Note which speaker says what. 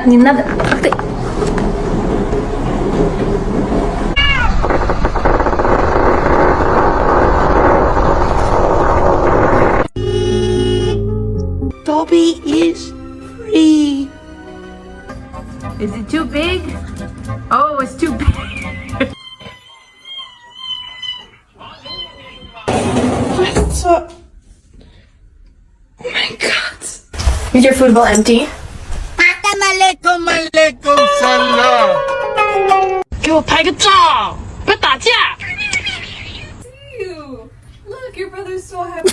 Speaker 1: 你那个，对。
Speaker 2: Dobby is free.
Speaker 1: Is it too big? Oh, it's too big.
Speaker 2: What's up? Oh my god.
Speaker 1: Is your food bowl empty?
Speaker 2: 给我拍个照，不要打架。
Speaker 3: Look, your brother's so happy.